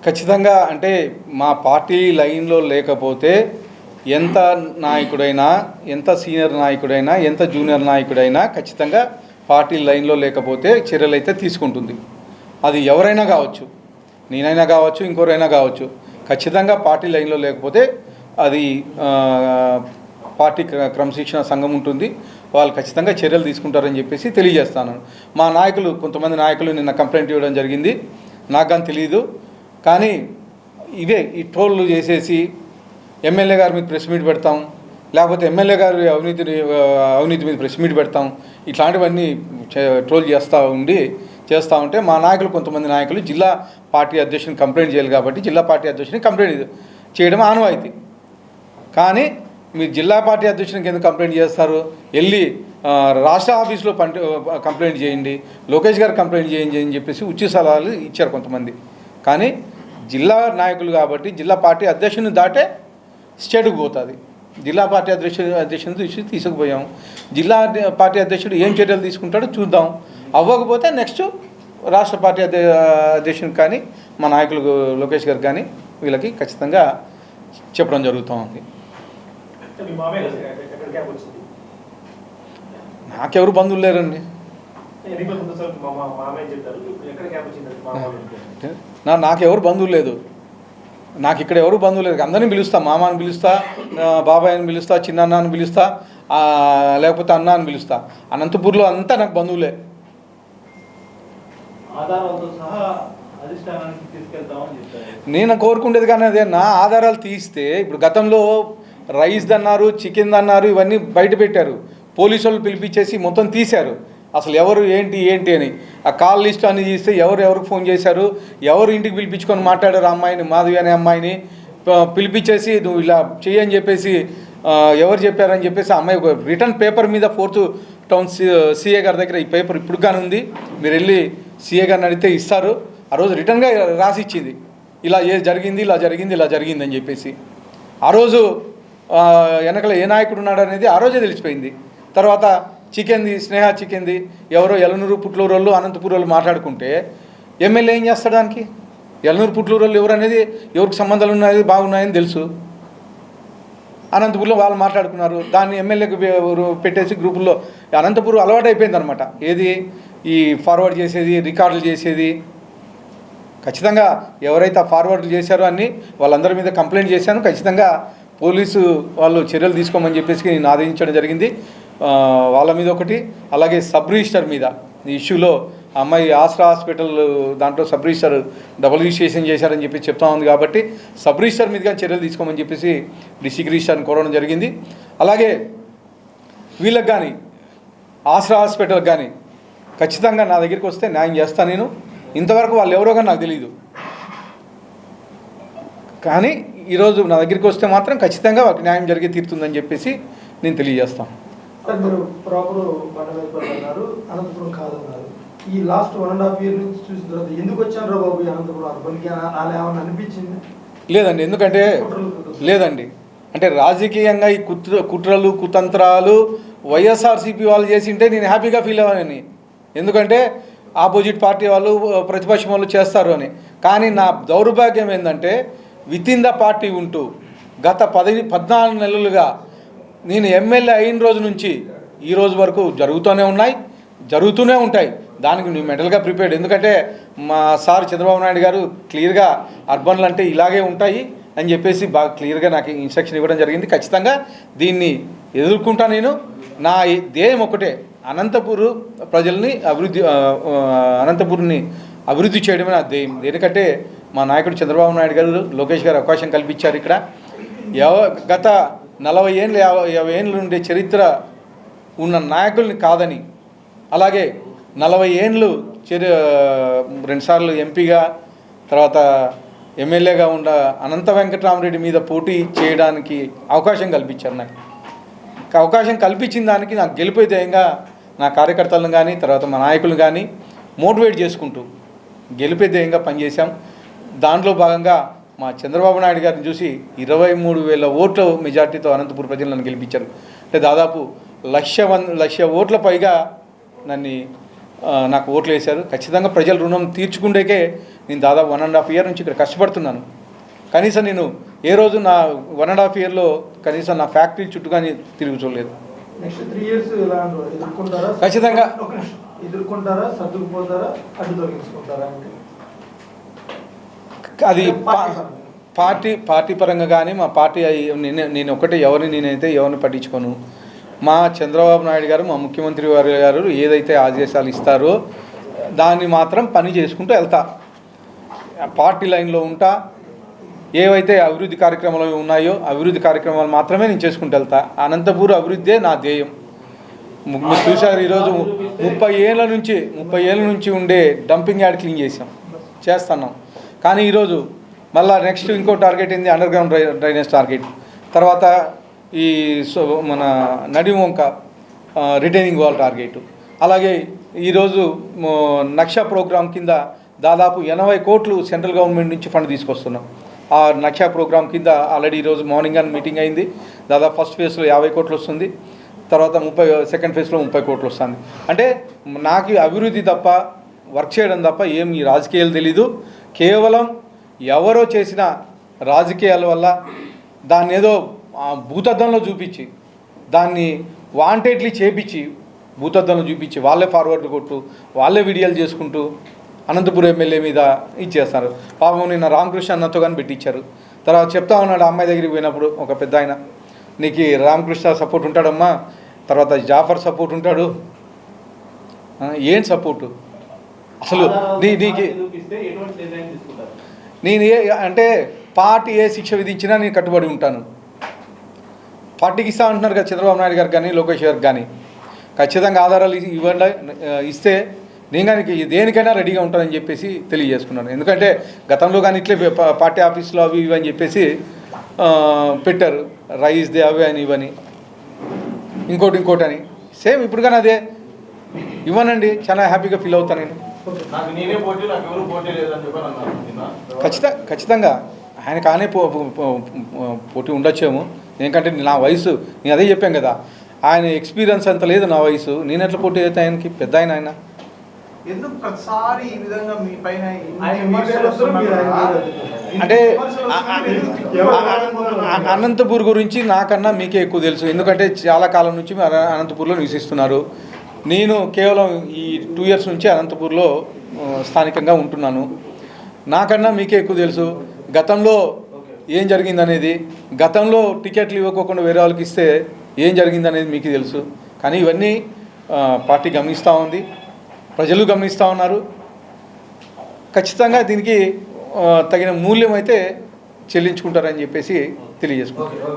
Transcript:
ఖచ్చితంగా అంటే మా పార్టీ లైన్లో లేకపోతే ఎంత నాయకుడైనా, ఎంత సీనియర్ నాయకుడైనా, ఎంత జూనియర్ నాయకుడైనా ఖచ్చితంగా పార్టీ లైన్లో లేకపోతే చర్యలు అయితే తీసుకుంటుంది. అది ఎవరైనా కావచ్చు, నేనైనా కావచ్చు, ఇంకోరైనా కావచ్చు. ఖచ్చితంగా పార్టీ లైన్లో లేకపోతే అది పార్టీ క్రమశిక్షణ సంఘం ఉంటుంది, వాళ్ళు ఖచ్చితంగా చర్యలు తీసుకుంటారని చెప్పేసి తెలియజేస్తాను. మా నాయకులు, కొంతమంది నాయకులు నిన్న కంప్లైంట్ ఇవ్వడం జరిగింది, నాకు కానీ తెలియదు. కానీ ఇవే ఈ ట్రోళ్ళు చేసేసి ఎమ్మెల్యే గారి మీద ప్రెస్ మీట్ పెడతాం, లేకపోతే ఎమ్మెల్యే గారి అవినీతి మీద ప్రెస్ మీట్ పెడతాం, ఇట్లాంటివన్నీ ట్రోల్ చేస్తూ ఉంటే మా నాయకులు, కొంతమంది నాయకులు జిల్లా పార్టీ అధ్యక్షుని కంప్లైంట్ చేయాలి కాబట్టి జిల్లా పార్టీ అధ్యక్షుని కంప్లైంట్ చేయడం ఆనవాయితీ. కానీ మీరు జిల్లా పార్టీ అధ్యక్షునికి ఎందుకు కంప్లైంట్ చేస్తారు? వెళ్ళి రాష్ట్ర ఆఫీస్లో కంప్లైంట్ చేయండి, లోకేష్ గారు కంప్లైంట్ చేయండి అని చెప్పేసి ఉచిత సలహాలు ఇచ్చారు కొంతమంది. కానీ జిల్లా నాయకులు కాబట్టి జిల్లా పార్టీ అధ్యక్షుని దాటే స్టేట్కి పోతుంది. జిల్లా పార్టీ అధ్యక్షుని తీసుకుపోయాం. జిల్లా పార్టీ అధ్యక్షుడు ఏం చర్యలు తీసుకుంటాడో చూద్దాం. అవ్వకపోతే నెక్స్ట్ రాష్ట్ర పార్టీ అధ్యక్షునికి కానీ మా నాయకులు లోకేష్ గారు కానీ వీళ్ళకి ఖచ్చితంగా చెప్పడం జరుగుతూ ఉంది. నాకెవరు బంధువులు లేరండి. నాకెవరు బంధువులు లేదు. నాకు ఇక్కడ ఎవరు బంధువులు లేదు. అందరినీ పిలుస్తా, మామని పిలుస్తా, బాబాయ్ని పిలుస్తా, చిన్న అని పిలుస్తా, లేకపోతే అన్న అని పిలుస్తా. అనంతపూర్లో అంతా నాకు బంధువులే. నేను కోరుకుండేది కానీ అదే, నా ఆధారాలు తీస్తే ఇప్పుడు గతంలో రైస్ అన్నారు, చికెన్ అన్నారు, ఇవన్నీ బయట పెట్టారు. పోలీసు వాళ్ళు పిలిపించేసి మొత్తం తీశారు. అసలు ఎవరు ఏంటి అని ఆ కాల్ లిస్ట్ అని తీస్తే ఎవరికి ఫోన్ చేశారు, ఎవరు ఇంటికి పిలిపించుకొని మాట్లాడారు, అమ్మాయిని, మాధవి అనే అమ్మాయిని పిలిపించేసి నువ్వు ఇలా చెయ్యని చెప్పేసి ఎవరు చెప్పారని చెప్పేసి ఆ అమ్మాయి రిటర్న్ పేపర్ మీద 4th టౌన్ సీఏ గారి దగ్గర ఈ పేపర్ ఇప్పుడు కానీ ఉంది, మీరు వెళ్ళి సీఏ గారిని అడిగితే ఇస్తారు. ఆ రోజు రిటర్న్గా రాసి ఇచ్చింది, ఇలా ఇలా జరిగింది అని చెప్పేసి. ఆ రోజు వెనకల ఏ నాయకుడు ఉన్నాడు అనేది ఆ రోజే తెలిసిపోయింది. తర్వాత స్నేహ చికెన్ది ఎవరో ఎలనూరు పుట్లూరు వాళ్ళు, అనంతపూర్ వాళ్ళు మాట్లాడుకుంటే ఎమ్మెల్యే ఏం చేస్తాడు దానికి? ఎలనూరు పుట్లూరు వాళ్ళు ఎవరు అనేది, ఎవరికి సంబంధాలు ఉన్నాయి బాగున్నాయని తెలుసు. అనంతపూర్లో వాళ్ళు మాట్లాడుకున్నారు, దాన్ని ఎమ్మెల్యేకి పెట్టేసి గ్రూపుల్లో అనంతపూర్ అలవాటు అయిపోయింది అనమాట. ఏది ఈ ఫార్వర్డ్ చేసేది, రికార్డులు చేసేది. ఖచ్చితంగా ఎవరైతే ఫార్వర్డ్లు చేశారో అన్నీ వాళ్ళందరి మీద కంప్లైంట్ చేశాను. ఖచ్చితంగా పోలీసు వాళ్ళు చర్యలు తీసుకోమని చెప్పేసి నేను ఆదేశించడం జరిగింది. వాళ్ళ మీద ఒకటి, అలాగే సబ్ రిజిస్టర్ మీద ఈ ఇష్యూలో అమ్మాయి ఆశ్రా హాస్పిటల్ దాంట్లో సబ్ రిజిస్టర్ డబుల్ రిజిస్ట్రేషన్ చేశారని చెప్పి చెప్తా ఉంది కాబట్టి సబ్ రిజిస్టర్ మీదుగా చర్యలు తీసుకోమని చెప్పేసి డిస్ట్రిక్ట్ రిజిస్టర్ని కోరడం జరిగింది. అలాగే వీళ్ళకి కానీ ఆశ్రా హాస్పిటల్కి కానీ ఖచ్చితంగా నా దగ్గరికి వస్తే న్యాయం చేస్తాను నేను. ఇంతవరకు వాళ్ళు ఎవరో కానీ నాకు తెలియదు, కానీ ఈరోజు నా దగ్గరికి వస్తే మాత్రం ఖచ్చితంగా వాళ్ళకి న్యాయం జరిగి తీరుతుందని చెప్పేసి నేను తెలియజేస్తాను. మీరు ప్రాపర్ అన్నారు, అనంతపురం కాదన్నారు. ఈ లాస్ట్ 1.5 years నుంచి చూసిన తర్వాత ఎందుకు వచ్చాను బాబు అనంతపురం అర్బన్కి అలా ఏమన్నా అనిపించింది? లేదండి, ఎందుకంటే లేదండి అంటే రాజకీయంగా ఈ కుట్రలు కుతంత్రాలు వైఎస్ఆర్సీపీ వాళ్ళు చేసింటే నేను హ్యాపీగా ఫీల్ అవ్వని. ఎందుకంటే ఆపోజిట్ పార్టీ వాళ్ళు, ప్రతిపక్షం వాళ్ళు చేస్తారు అని. కానీ నా దౌర్భాగ్యం ఏంటంటే వితిన్ ద పార్టీ ఉంటూ గత 14 నెలలుగా నేను ఎమ్మెల్యే అయిన రోజు నుంచి ఈ రోజు వరకు జరుగుతూనే ఉంటాయి. దానికి నువ్వు మెంటల్గా ప్రిపేర్డ్. ఎందుకంటే మా సార్ చంద్రబాబు నాయుడు గారు క్లియర్గా అర్బన్లు అంటే ఇలాగే ఉంటాయి అని చెప్పేసి బాగా క్లియర్గా నాకు ఇన్స్ట్రక్షన్ ఇవ్వడం జరిగింది. ఖచ్చితంగా దీన్ని ఎదుర్కొంటా నేను. నా ధ్యేయం ఒకటే, అనంతపూర్ ప్రజల్ని అనంతపూర్ని అభివృద్ధి చేయడమే నా ధ్యేయం. ఎందుకంటే మా నాయకుడు చంద్రబాబు నాయుడు గారు, లోకేష్ గారు అవకాశం కల్పించారు. ఇక్కడ గత 40 ఏళ్ళు 50 ఏళ్ళు ఉండే చరిత్ర ఉన్న నాయకుల్ని కాదని, అలాగే 40 ఏళ్ళు 2 సార్లు ఎంపీగా తర్వాత ఎమ్మెల్యేగా ఉన్న అనంత వెంకటరామరెడ్డి మీద పోటీ చేయడానికి అవకాశం కల్పించారు. నాకు అవకాశం కల్పించిన దానికి నాకు గెలిపే ధ్యేయంగా నా కార్యకర్తలను కానీ తర్వాత మా నాయకులను కానీ మోటివేట్ చేసుకుంటూ గెలిపే ధ్యేయంగా పనిచేశాం. దాంట్లో భాగంగా మా చంద్రబాబు నాయుడు గారిని చూసి 23,000 ఓట్ల మెజార్టీతో అనంతపూర్ ప్రజలు నన్ను గెలిపించారు. అంటే దాదాపు 1,00,000 ఓట్ల పైగా నన్ను నాకు ఓట్లు వేశారు. ఖచ్చితంగా ప్రజల రుణం తీర్చుకుండేకే నేను దాదాపు 1.5 ఇయర్ నుంచి ఇక్కడ కష్టపడుతున్నాను. కనీసం నేను ఏ రోజు నా 1.5 ఇయర్లో కనీసం నా ఫ్యాక్టరీ చుట్టూ కానీ తిరిగి చూడలేదు. నెక్స్ట్ 3 ఇయర్స్ ఎలా ఎదుర్కొంటారా? ఖచ్చితంగా ఎదుర్కొంటారా, సర్దుకుపోతారా, అడ్డు తొలగించుకుంటారా? అది పార్టీ పరంగా కానీ మా పార్టీ నేను ఒకటే ఎవరిని పట్టించుకోను. మా చంద్రబాబు నాయుడు గారు, మా ముఖ్యమంత్రి గారు ఏదైతే ఆదేశాలు ఇస్తారో దాన్ని మాత్రం పని చేసుకుంటూ వెళ్తా. పార్టీ లైన్లో ఉంటా. ఏవైతే అభివృద్ధి కార్యక్రమాలు ఉన్నాయో అభివృద్ధి కార్యక్రమాలు మాత్రమే నేను చేసుకుంటూ వెళ్తా. అనంతపూర్ అభివృద్ధే నా ధ్యేయం. మీరు చూశారు, ఈరోజు 30 ఏళ్ళ నుంచి ఉండే డంపింగ్ యార్డ్ క్లీన్ చేస్తున్నాం. కానీ ఈరోజు మళ్ళీ నెక్స్ట్ ఇంకో టార్గెట్ ఏంది, అండర్ గ్రౌండ్ డ్రైనేజ్ టార్గెట్. తర్వాత ఈ మన నడివంక రిటైనింగ్ వాల్ టార్గెట్. అలాగే ఈరోజు నక్షా ప్రోగ్రాం కింద దాదాపు 80 కోట్లు సెంట్రల్ గవర్నమెంట్ నుంచి ఫండ్ తీసుకొస్తున్నాం. ఆ నక్షా ప్రోగ్రాం కింద ఆల్రెడీ ఈరోజు మార్నింగ్ అని మీటింగ్ అయింది. దాదాపు ఫస్ట్ ఫేజ్లో 50 కోట్లు వస్తుంది. తర్వాత సెకండ్ ఫేజ్లో 30 కోట్లు వస్తుంది. అంటే నాకు అభివృద్ధి తప్ప, వర్క్ చేయడం తప్ప ఏం ఈ రాజకీయాలు తెలీదు. కేవలం ఎవరో చేసిన రాజకీయాల వల్ల దాన్ని ఏదో భూతద్దంలో చూపించి, దాన్ని వాంటెడ్లీ చేపించి, భూతద్దంలో చూపించి వాళ్ళే ఫార్వర్డ్ కొట్టు, వాళ్ళే వీడియోలు చేసుకుంటూ అనంతపురం ఎమ్మెల్యే మీద ఇచ్చేస్తారు. పాపం నిన్న రామకృష్ణ అన్నతో కానీ పెట్టించారు. తర్వాత చెప్తా ఉన్నాడు అమ్మాయి దగ్గరికి పోయినప్పుడు ఒక పెద్ద ఆయన, నీకు రామకృష్ణ సపోర్ట్ ఉంటాడమ్మా, తర్వాత జాఫర్ సపోర్ట్ ఉంటాడు. ఏం సపోర్టు అసలు నీకు? నేను అంటే పార్టీ ఏ శిక్ష విధించినా నేను కట్టుబడి ఉంటాను. పార్టీకి ఇస్తా అంటున్నారు కదా చంద్రబాబు నాయుడు గారికి కానీ లోకేష్ గారికి కానీ. ఖచ్చితంగా ఆధారాలు ఇస్తే నేను కానీ దేనికైనా రెడీగా ఉంటానని చెప్పేసి తెలియజేసుకున్నాను. ఎందుకంటే గతంలో కానీ ఇట్లే పార్టీ ఆఫీస్లో అవి ఇవి అని చెప్పేసి పెట్టారు, రైస్ దే అవి అని ఇవని, ఇంకోటి అని. సేమ్ ఇప్పుడు కానీ అదే ఇవ్వనండి, చాలా హ్యాపీగా ఫీల్ అవుతాను నేను. ఖచ్చితంగా ఆయన కానే పోటీ ఉండొచ్చేమో. ఎందుకంటే నా వయసు, నేను అదే చెప్పాను కదా, ఆయన ఎక్స్పీరియన్స్ అంత లేదు నా వయసు. నేను ఎట్లా పోటీ అయితే ఆయనకి పెద్ద ఆయన. ఎందుకు ప్రతిసారి ఈ విధంగా మీ పైన అంటే అనంతపూర్ గురించి నాకన్నా మీకే ఎక్కువ తెలుసు. ఎందుకంటే చాలా కాలం నుంచి అనంతపూర్లో నివసిస్తున్నారు. నేను కేవలం ఈ 2 ఇయర్స్ నుంచి అనంతపూర్లో స్థానికంగా ఉంటున్నాను. నాకన్నా మీకే ఎక్కువ తెలుసు గతంలో ఏం జరిగిందనేది. గతంలో టికెట్లు ఇవ్వకోకుండా వేరే వాళ్ళకి ఇస్తే ఏం జరిగిందనేది మీకు తెలుసు. కానీ ఇవన్నీ పార్టీ గమనిస్తూ ఉంది, ప్రజలు గమనిస్తూ ఉన్నారు. ఖచ్చితంగా దీనికి తగిన మూల్యం అయితే చెల్లించుకుంటారని చెప్పేసి తెలియజేసుకుంటారు.